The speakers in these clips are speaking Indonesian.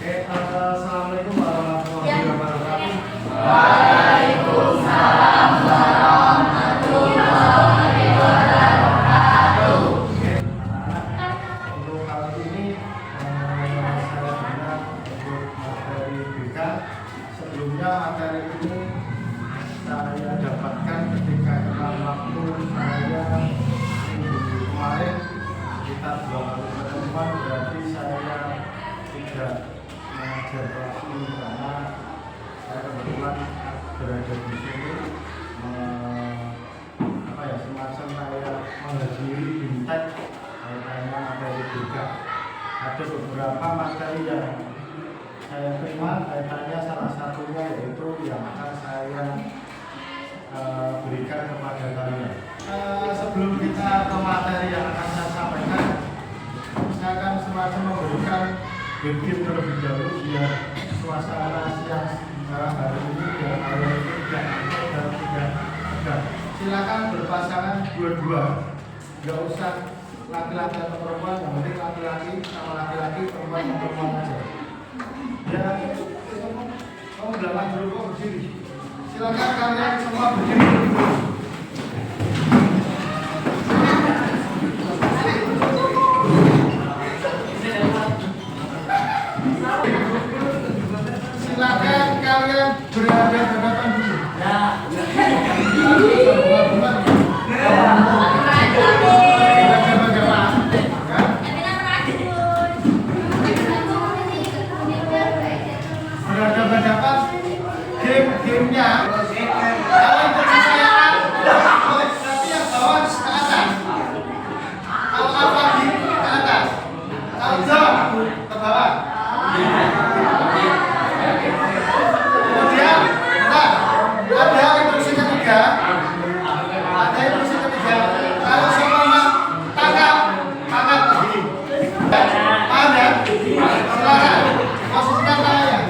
Assalamualaikum warahmatullahi wabarakatuh. Waalaikumsalam warahmatullahi wabarakatuh. Untuk kali ini saya dengar untuk materi BK. Sebelumnya materi ini saya dapatkan ketika kenal waktu saya minggu kemarin, kita 2 kali pertemuan, berarti saya tidak mengajar kelas ini karena saya kebetulan berada di sini semacam saya menghadiri bintek kaitannya materi BK. Ada beberapa materi yang saya terima kaitannya, salah satunya yaitu yang akan saya berikan kepada kalian. Sebelum kita ke materi yang akan saya sampaikan, saya akan semacam memberikan game terlebih dahulu biar suasana siang hari ini biar kalian itu tidak ngantuk dan tidak tegang. Silakan berpasangan dua-dua, nggak usah laki-laki atau perempuan, yang penting laki-laki sama laki-laki, perempuan sama perempuan aja. Ya, kamu belakang dulu kok berdiri. Silakan kalian semua berdiri. Silakan kalian berada di hadapan dulu. Berhadapan, gamenya kalian kepercayaan, tapi yang bawah ke atas. Kalau apa ke atas, kalau jauh ke bawah. Kemudian, ada instruksi ketiga. Kalau semua tangkap begini. Paham ya? Silakan posisikan tangannya.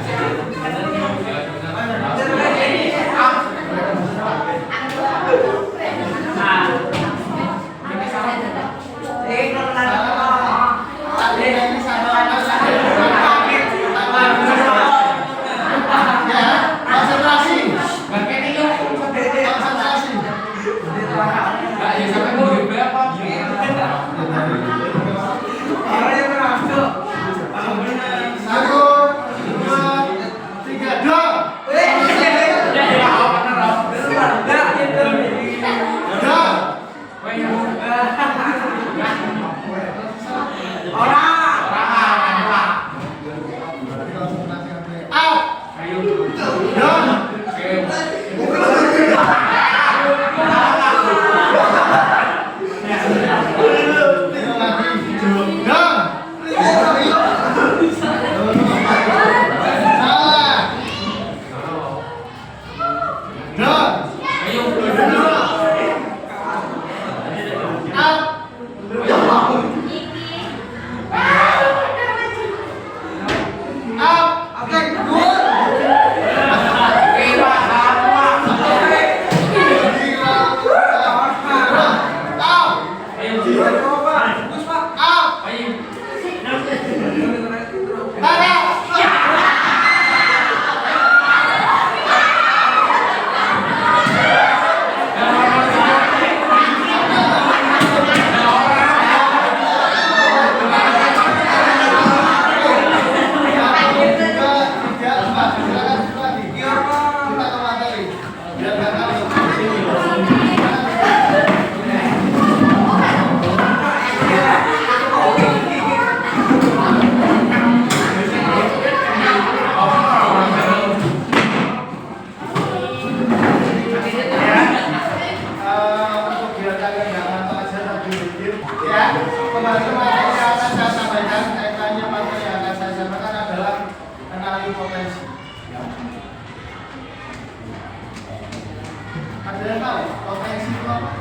Ada yang tahu potensi itu apa?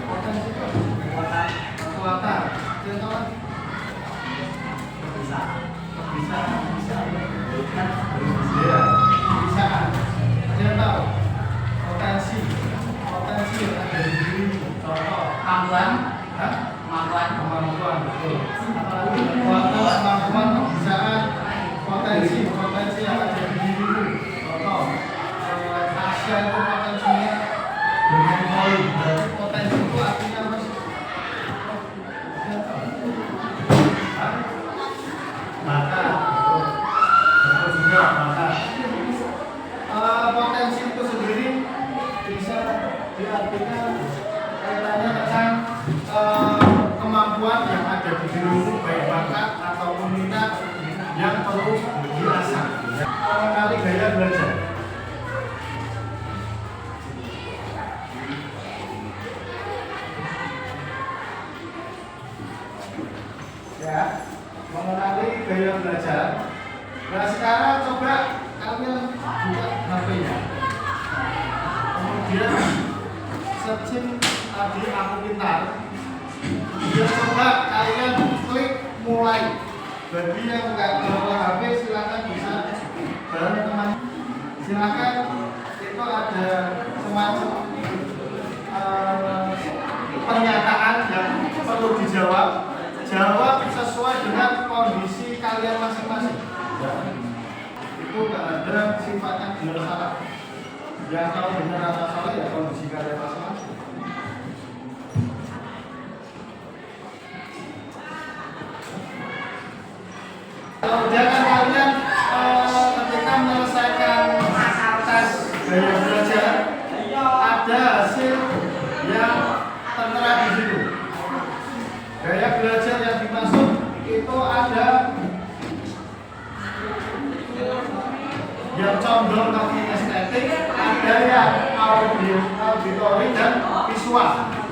Potensi itu kekuatan. Ada yang tahu? Kebisaan. Ada yang tahu? Potensi yang ada di diri. Contoh. Kemampuan. Betul. Apalagi kekuatan, kemampuan, kebisaan. yang perlu diasah. Mengenali gaya belajar. Ya, mengenali gaya belajar. Nah sekarang coba kalian buka HP-nya. Kemudian searching tadi Aku Pintar. Kemudian coba kalian klik mulai. Bagi yang nggak bawa HP silakan bisa bareng teman. Silakan itu ada semacam pernyataan yang perlu dijawab. Jawab sesuai dengan kondisi kalian masing-masing. Ya. Itu nggak ada sifatnya benar salah. Yang tahu benar atau salah ya kondisi kalian masing-masing. Kemudian kalian ketika menyelesaikan tes gaya belajar ada hasil yang tertera di situ. Gaya belajar yang dimaksud itu ada yang condong ke kinestetik, ada yang auditory dan visual.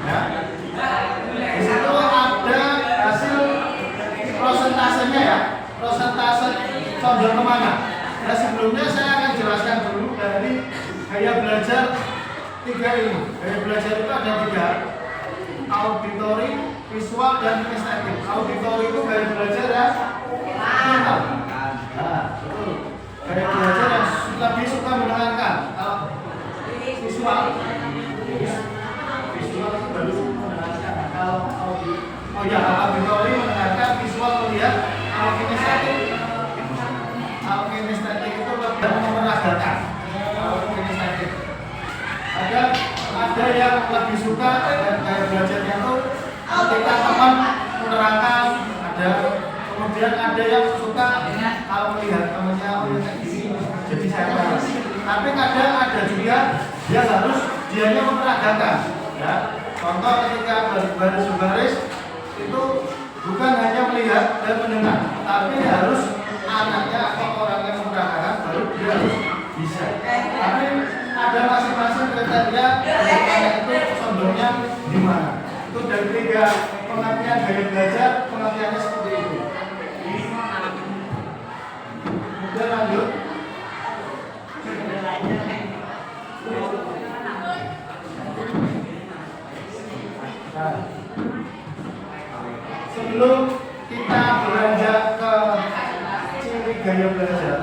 Ya. Di situ ada hasil prosentasenya ya, prosentase condong kemana. Nah sebelumnya saya akan jelaskan dulu dari gaya belajar 3 ini. Gaya belajar itu ada 3, auditory, visual dan kinestetik. Auditory itu gaya belajar yang mental. Nah, betul. Gaya belajar yang lebih suka mendengarkan. Kalau visual itu baru mendengarkan. Kalau auditory mendengarkan, visual melihat. Kalau kinestetik itu lebih memeragakan. Kalau kinestetik ada yang lebih suka dan gaya belajarnya itu ketika teman menerangkan, ada kemudian ada yang suka kalau melihat temannya kayak gini jadi saya paham. Tapi kadang ada juga dia harus dianya memeragakan ya. Contoh ketika baris-baris itu bukan hanya melihat dan mendengar, tapi harus anaknya atau orang yang memeragakan baru dia harus bisa. Tapi ada masing-masing kriteria anak itu condongnya di mana. Itu dari 3 pengertian gaya belajar, pengertiannya seperti itu. Kemudian lanjut. Nah, sebelum kita beranjak ke ciri gaya belajar,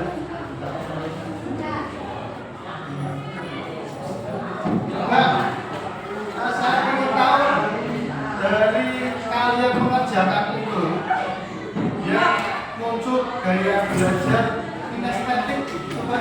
saya ingin tahu dari kalian mengerjakan itu ya muncul gaya belajar kinestetik. Coba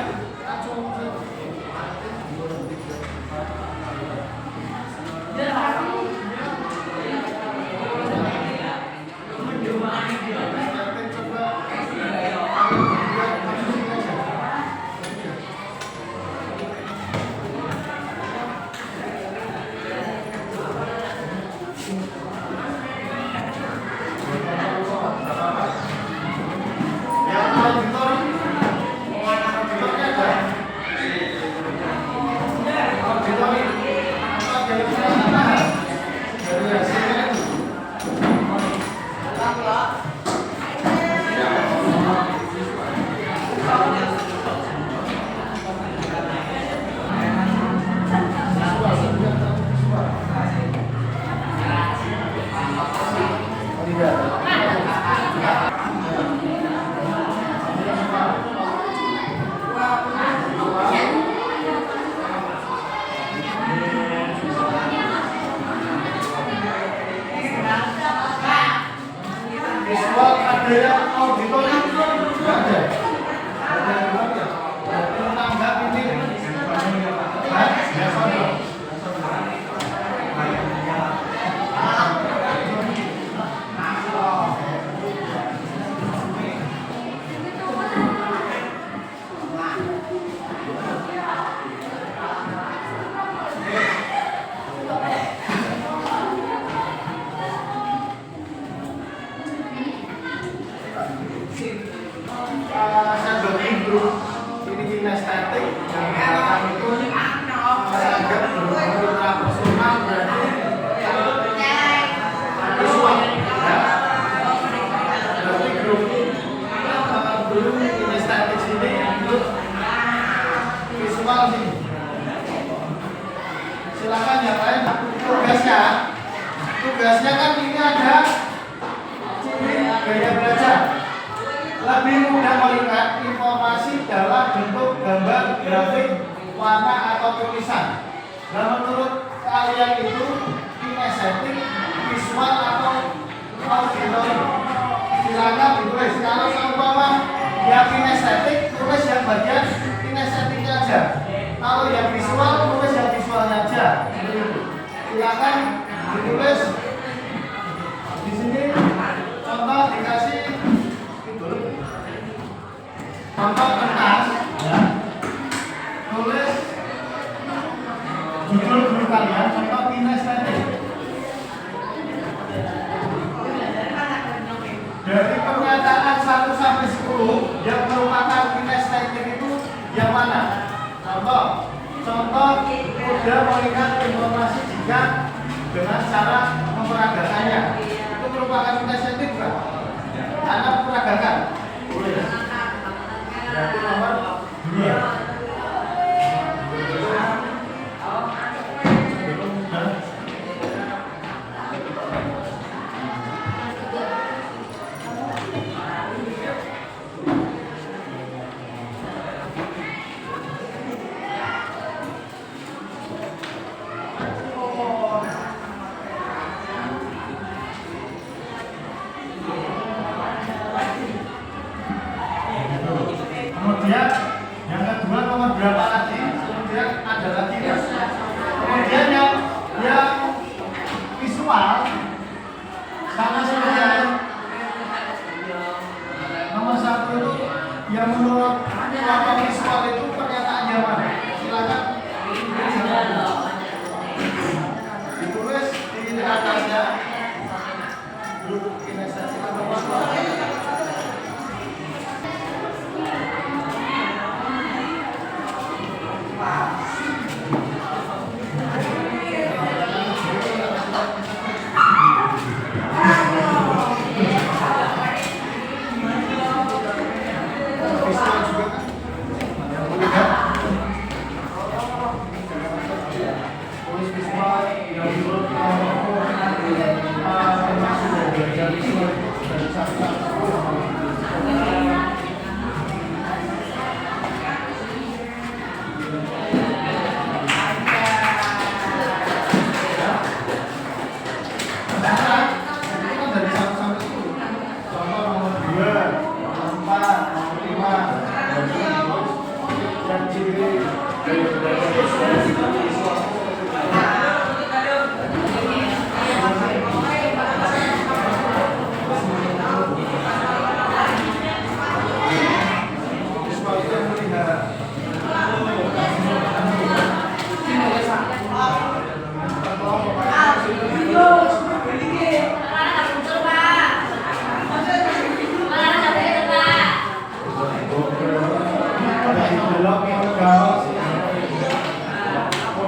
ada yang auditori juga ada. Ada yang bilang ya, menanggap ini ya sono. saya bagi grup ini kinestetik yang dikatakan itu saya anggap ultra personal berarti visual ya. Berarti grup kinestetik sini grup visual sini. Silakan yang lain tugasnya kan ini ada ciri gaya belajar. Lebih mudah melihat informasi dalam bentuk gambar, grafik, warna atau tulisan. Dan menurut kalian itu kinestetik, visual atau auditory? Silakan ditulis. Kalau seumpama yang kinestetik, tulis yang bagian kinestetiknya aja. Kalau yang visual, tulis yang visualnya aja. Silakan ditulis. Di sini contoh dikasih contoh kertas ya. Tulis judul guru kalian contoh kinestetik. Dari pernyataan 1 sampai 10 yang merupakan kinestetik itu yang mana? Contoh mudah melihat informasi jika dengan cara memperagakannya. Itu merupakan kinestetik bukan? Karena memperagakan. Boleh. Berarti nomor 2. Kemudian yang kedua nomor berapa lagi? Kemudian ada lagi ya. Kemudian yang visual sama seperti nomor 1 itu yang menurut kelompok visual itu pernyataannya mana? Silakan ditulis di atasnya. Grup kinestetik atau visual.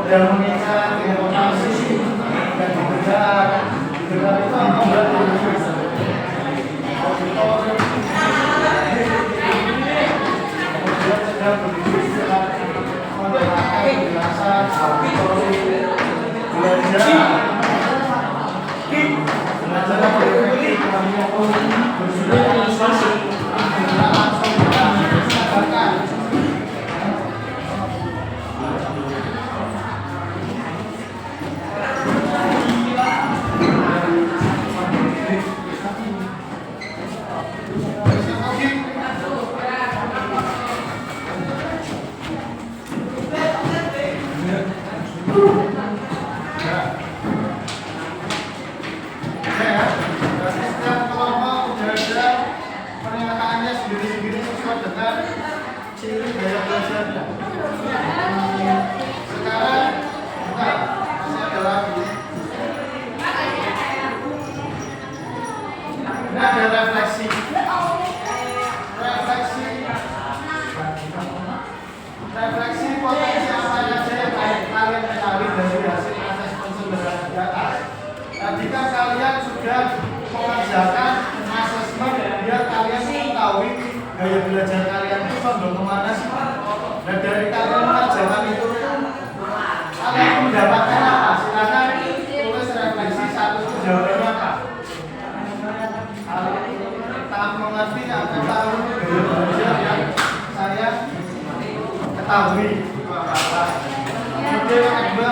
Dan mengingat informasi dan dikejar dengan itu kemudian sedang berdiskusi menerangkan penjelasan belajar politik maupun bersudah langsung kita sadarkan. Sendiri-sendiri sesuai dengan ciri gaya belajarnya. Sekarang masih ada lagi. Ini ada refleksi. Refleksi gaya belajar kalian itu condong kemana sih? Dan dari kalian mengerjakan itu kalian mendapatkan apa? Silakan tulis refleksi satu itu jawabannya apa? Tak mengerti atau tahu gaya belajar yang saya ketahui itu apa? Kemudian yang kedua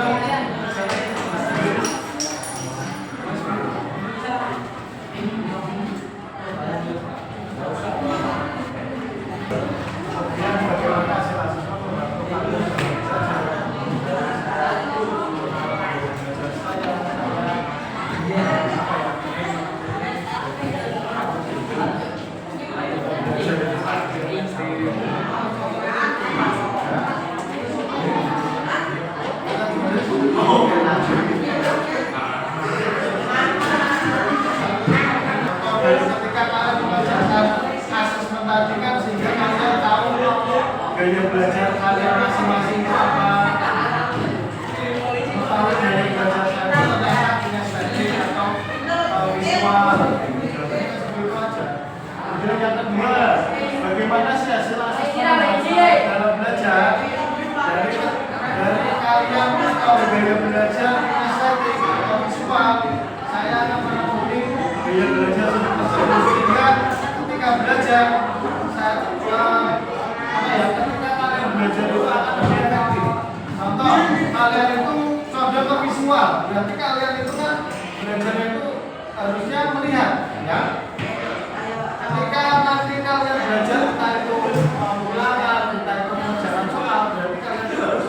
gaya belajar kalian masing-masing itu apa? Tahu gaya belajar kalian ternyata kinestetik atau visual. Itu aja. Kemudian yang kedua, bagaimana sih hasil asesmen dalam belajar? Dari kalian tahu gaya belajar kinestetik atau visual, saya akan menemui gaya belajar tersebut sehingga ketika belajar saya ketika kalian belajar itu akan lebih efektif. Contoh, kalian itu condong ke visual, berarti kalian itu kan belajarnya itu harusnya melihat, ya. Ketika nanti kalian belajar entah itu ulangan, entah itu mengerjakan soal, berarti kalian itu harus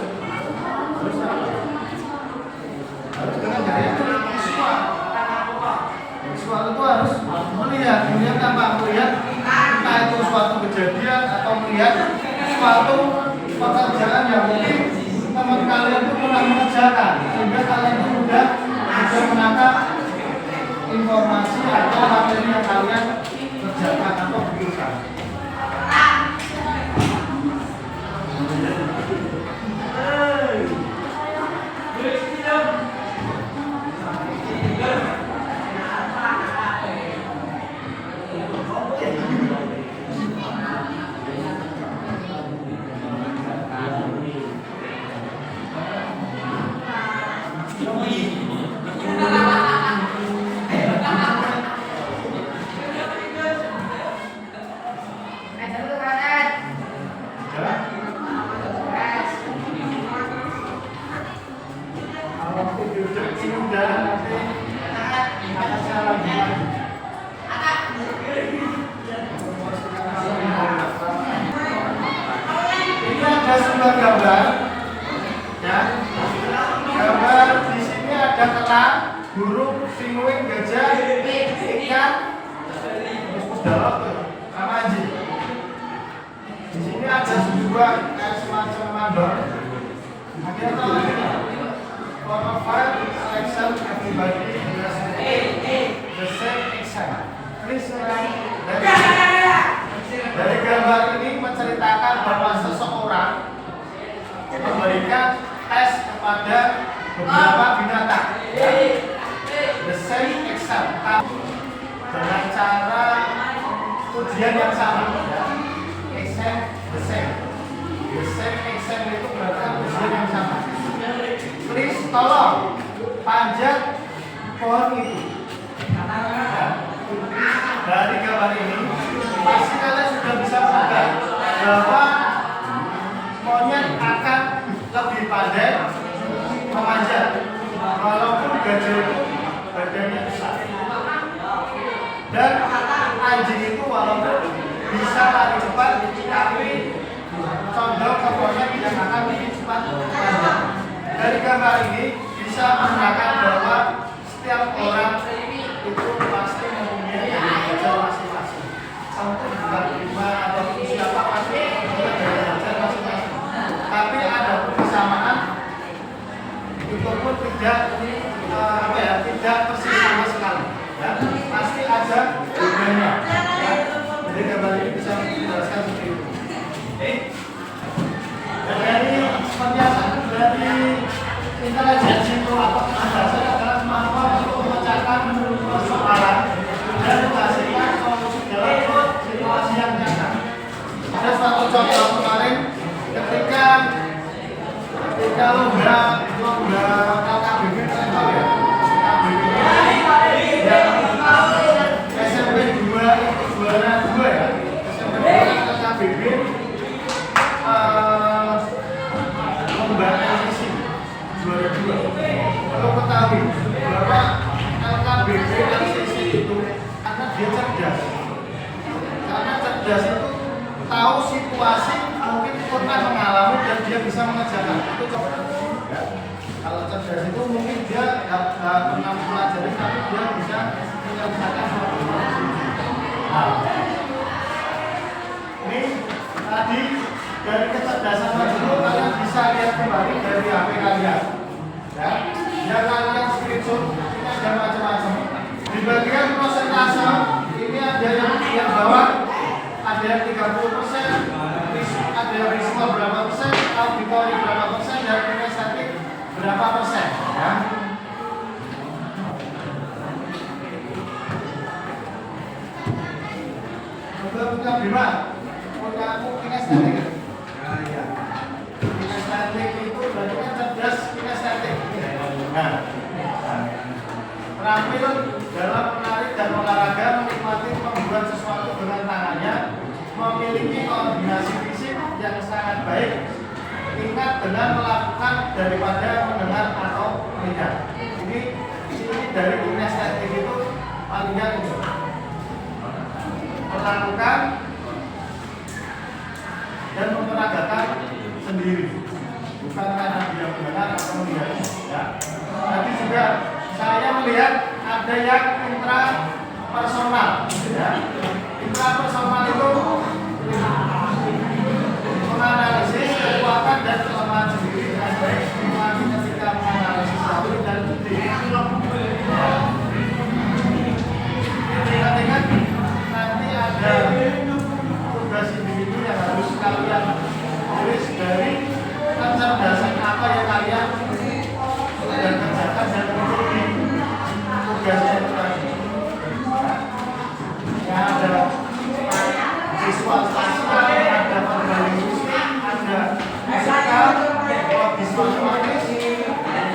dengan gaya visual. Visual itu harus melihat apa? Melihat entah itu suatu kejadian atau melihat suatu pekerjaan yang mungkin teman kalian itu pernah mengerjakan, sehingga kalian itu mudah bisa menangkap informasi atau materi yang kalian kerjakan atau butuhkan. Gambar, ya. Gambar di sini ada terang, burung, penguin, gajah, ikan, dalam sama anjing. Di sini ada sebuah semacam mandor. Akhirnya profile selection everybody the same exam. Please dari gambar ini menceritakan bahwa seseorang memberikan tes kepada beberapa binatang, the same exam, dengan cara ujian yang sama, exam the same exam itu berarti ujian yang sama. Please tolong panjat pohon itu. Dari gambar ini pasti kalian sudah bisa menebak bahwa monyet akan lebih pandai memanjat, walaupun gajah itu badannya besar, dan anjing itu walaupun bisa lari cepat tapi condong ke monyet yang akan lebih cepat memanjat. Dari gambar ini bisa menerangkan bahwa setiap orang itu pasti mempunyai gaya masing-masing. Untuk bukan prima atau siapa pasti punya gaya masing-masing. Tapi ada persamaan itu pun tidak tidak persis sama sekali. Ya, pasti ada bedanya. Ya. Jadi gambar ini bisa menjelaskan seperti itu. Dari dari intelijensi itu atau dasar adalah kemampuan untuk memecahkan persoalan dan menghasilkan solusi dalam situasi yang nyata. ketika lomba KKBP kalian tahu ya, KKBP yang SMP 2 itu juara 2 ya, SMP 2 KKBP lomba LCC juara 2. Perlu ketahui bahwa LKBP LCC itu karena dia cerdas. Karena cerdas itu tahu situasi, mungkin pernah mengalami dan dia bisa mengerjakan. Itu ya. Kalau cerdas itu mungkin dia nggak pernah mempelajari, tapi dia bisa mengerjakan suatu hal. Nah, ini tadi dari kecerdasan tersebut kalian bisa lihat kembali dari HP kalian. Ya, yang kalian screenshot ini ada macam-macam. Di bagian prosentase ini ada yang bawah ada yang 30%, ada yang visual berapa persen, auditori berapa persen, dan kinestetik berapa persen. Ya. Coba buka bima, punya aku kinestetik. Ya. Kinestetik itu berarti kan cerdas kinestetik. Nah, terampil dalam menarik dan olahraga, menikmati membuat sesuatu dengan tangannya, memiliki koordinasi fisik yang sangat baik, ingat dengan melakukan daripada mendengar atau melihat. Ini dari kinestetik itu palingnya itu melakukan dan memperagakan sendiri, bukan karena dia mendengar atau melihat. Ya. Tadi juga saya melihat ada yang intrapersonal. Ya. Intrapersonal itu menganalisis kekuatan dan kelemahan sendiri dengan baik, memahami ketika menganalisis satu dan ingat-ingat nanti ada tugas individu yang harus kalian tulis dari kecerdasan apa yang kalian sudah kerjakan dan mengikuti tugasnya itu tadi. Ya, ada visual spasial, ada verbal linguistik, ada musikal, visual motoris,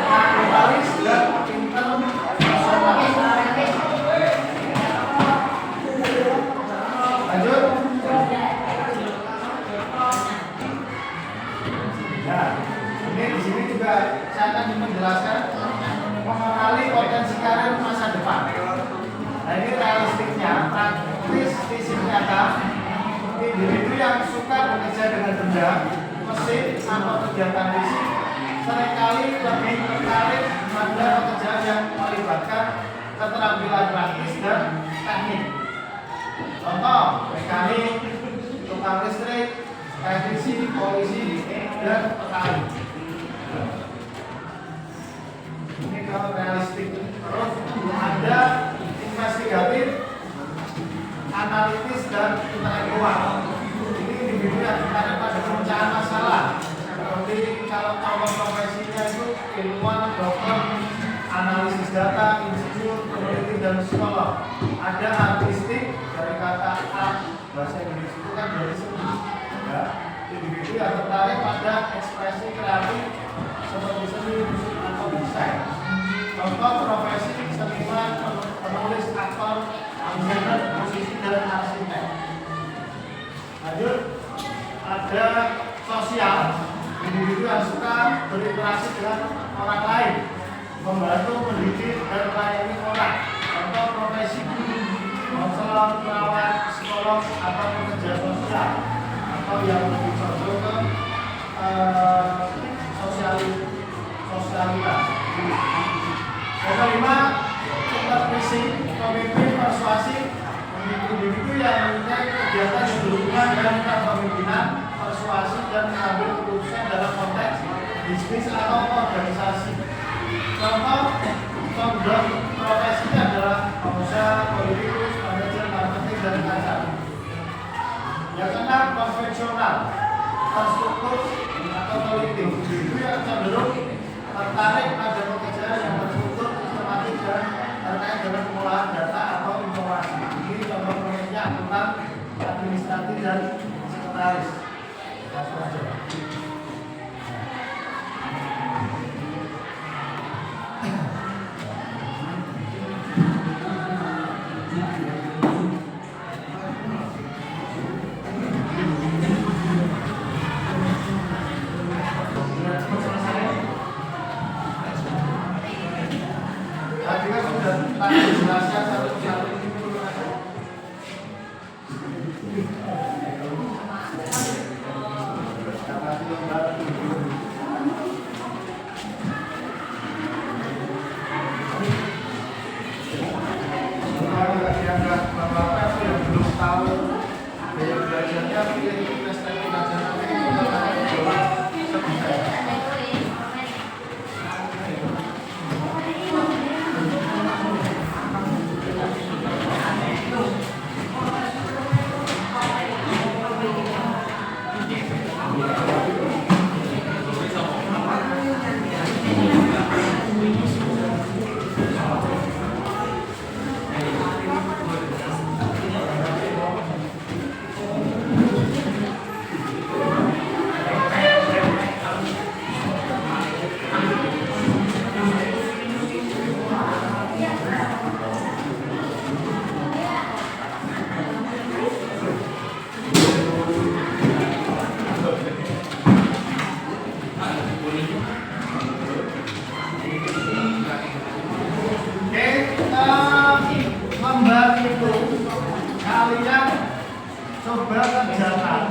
akrobatis, dan interpersonal. Lanjut. Nah, ini di sini juga saya akan menjelaskan mengenali potensi karir masa depan. Nah, ini realistiknya, praktis fisik nyata. Individu yang suka bekerja dengan benda, mesin, atau kegiatan fisik seringkali lebih tertarik pada pekerjaan yang melibatkan keterampilan praktis dan teknik. Contoh, mekanik, tukang listrik, teknisi, polisi, dan petani. Ini kalau realistik. Terus ada investigatif, analitis, dan intelektual. Ini individu yang tertarik pada pemecahan masalah. Seperti kalau contoh profesinya itu ilmuwan, dokter, analisis data, insinyur, peneliti, dan psikolog. Ada artistik, dari kata art, bahasa Inggris itu kan dari seni. Ya, individu yang tertarik pada ekspresi kreatif seperti seni, musik, atau desain. Contoh profesi seniman, penulis, aktor, desainer, musisi, dan arsitek. Lanjut, ada sosial, individu yang suka berinteraksi dengan orang lain, membantu, mendidik, dan melayani orang. Contoh profesi guru, konselor, perawat, psikolog, atau pekerja sosial, atau yang lebih condong ke sosialitas. Yang kelima, supervisi, pemimpin, persuasi, individu yang mempunyai kegiatan yang berhubungan dengan kepemimpinan, persuasi, dan mengambil keputusan dalam konteks bisnis atau organisasi. Contoh profesinya adalah pengusaha, politikus, manajer, marketing, dan pengajar. Yang keenam, konvensional, terstruktur atau politik. Individu yang cenderung tertarik pada pekerjaan yang terstruktur, sistematik, dan terkait dengan pengolahan data atau informasi. Ini contoh profesinya tentang administratif dan sekretaris. yang prestasi nasional itu sebesar. Lomba itu kalian coba kerjakan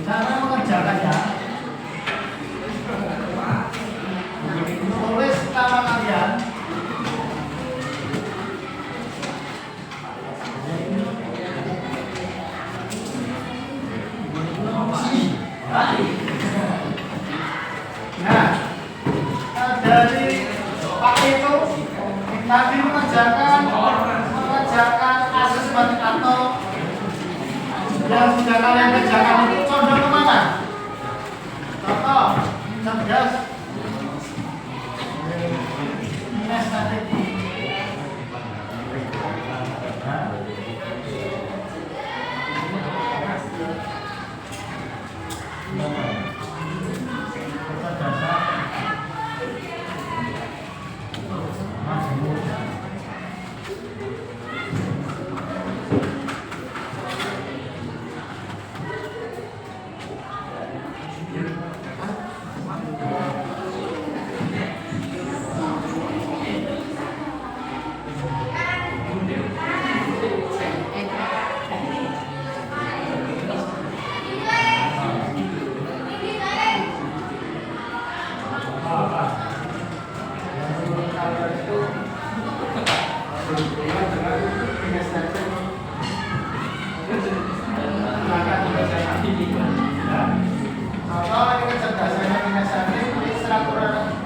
cara mengerjakannya. Tulis nama kalian. Nah, dari Pak itu tadi mengerjakan asesmen atau yang sudah kalian kerjakan itu condong kemana? Contoh, cerdas, estetik.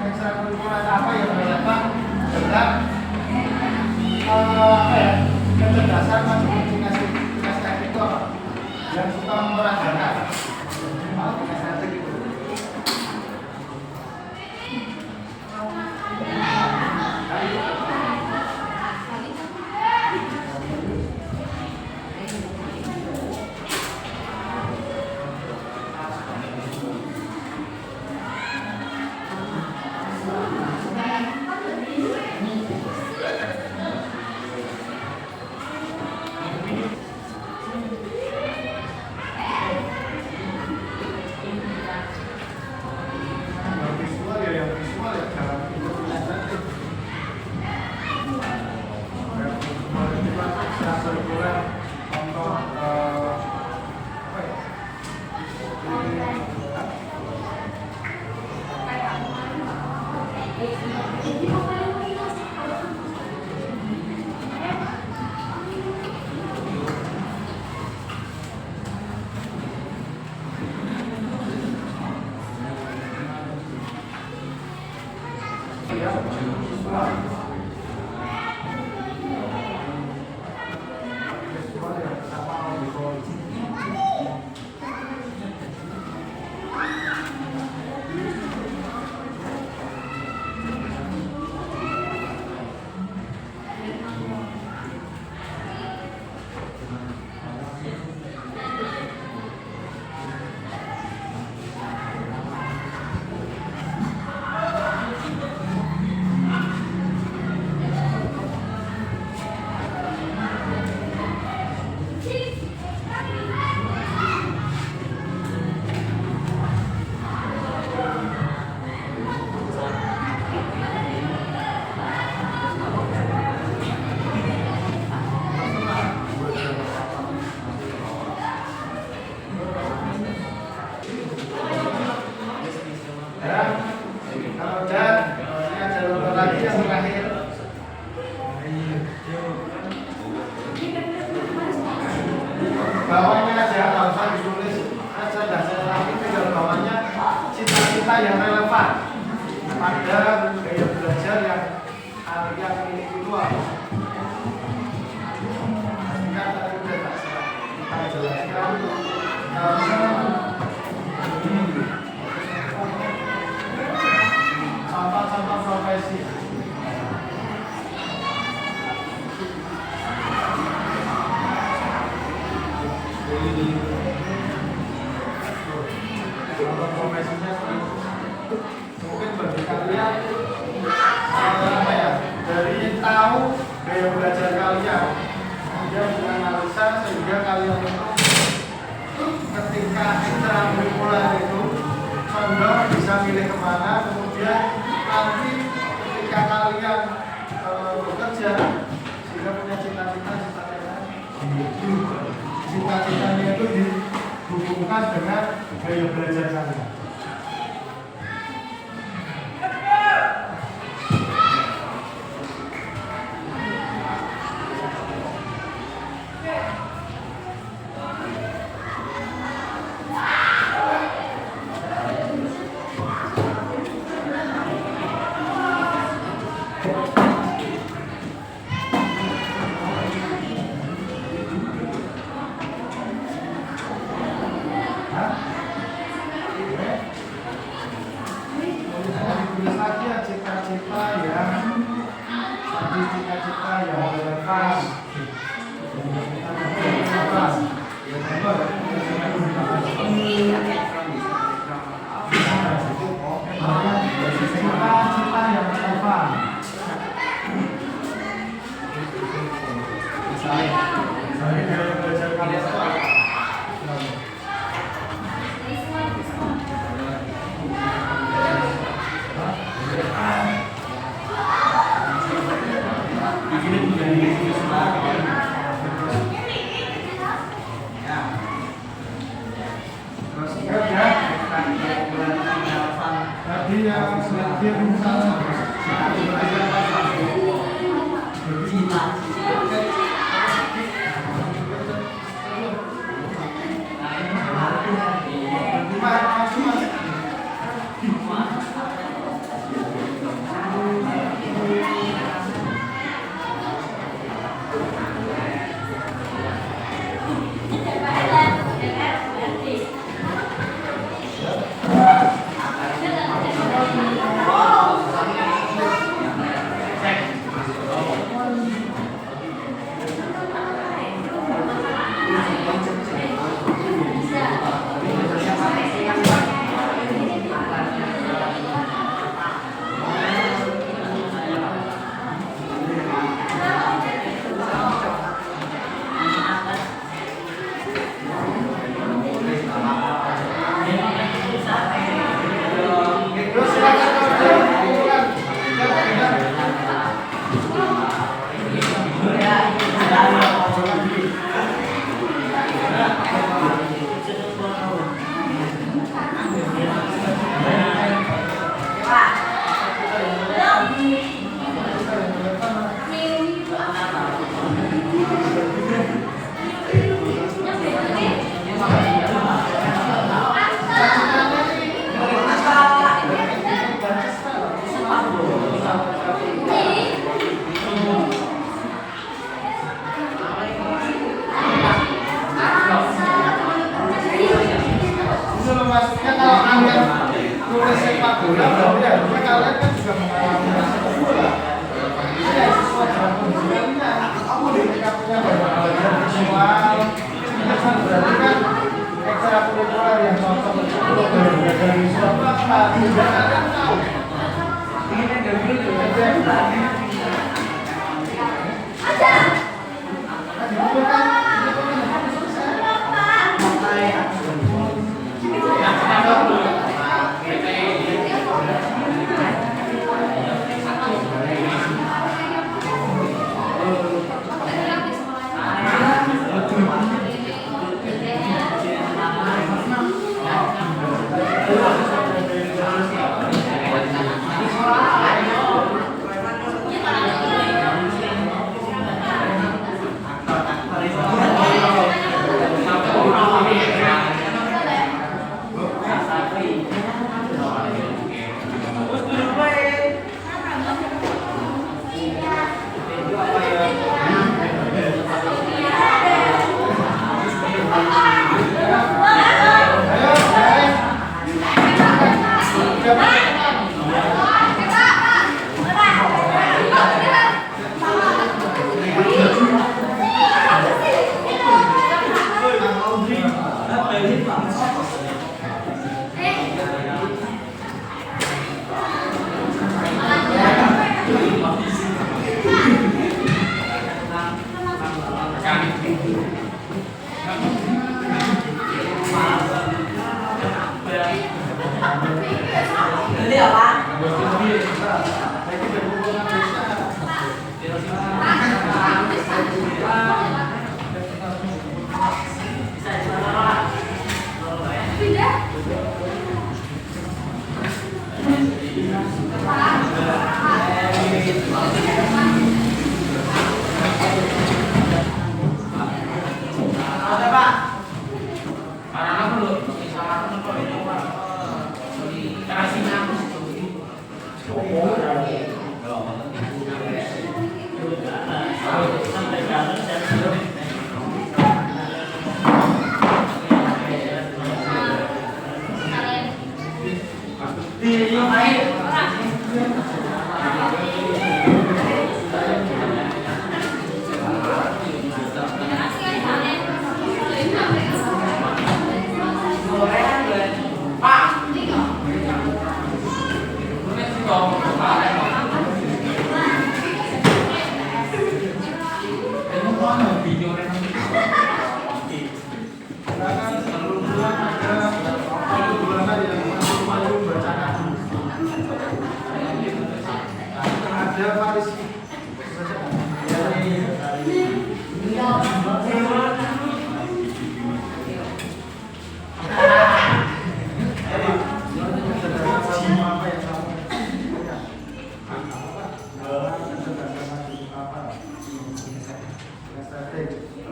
Ekstrakurikuler apa yang berkaitan dengan kecerdasan masing-masing kinestetik itu apa? Yang suka memperagakan kinestetik itu. dimensinya mungkin bagi kalian apa ya, dari tahu gaya belajar kalian kemudian menganalisa sehingga kalian itu ketika ekstrakurikuler itu condong bisa milih kemana, kemudian nanti ketika kalian bekerja sehingga punya cita-citanya itu dihubungkan dengan gaya belajar kalian. Silakan sebelumnya ada malu bacakan. Ada Pak Rizky.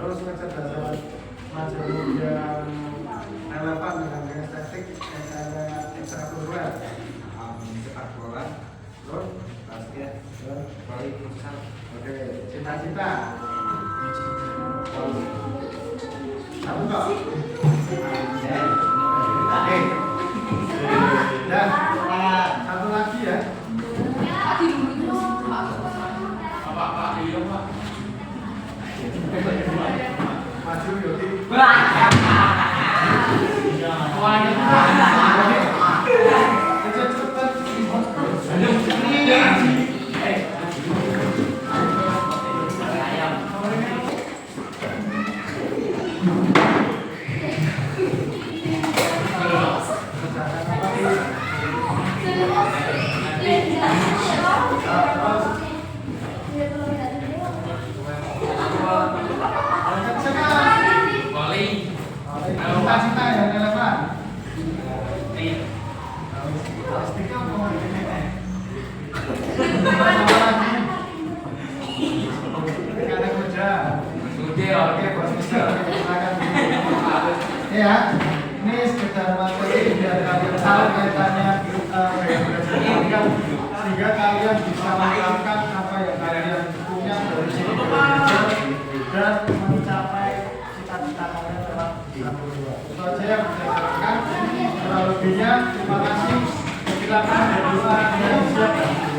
Terus kecerdasan majemuk yang relevan dengan estetik yang ada ekstrakurikuler, sepak bola, terus basket, balik futsal. oke, cita-cita satu kok oke, dan satu lagi ya. Maju Yodi. Cita-cita yang relevan. Plastiknya mau nenek. Ada kerja. Oke, bos mister. Silakan. Ya, ini sekedar materi biar kalian tahu kaitannya gaya belajar kalian, sehingga kalian bisa mengungkapkan apa yang kalian punya dari sini belajar dan mencapai cita-cita kalian dalam satu dua. Itu aja yang bisa saya lakukan. Kurang lebihnya, terima kasih. Silakan berdoa dan siap.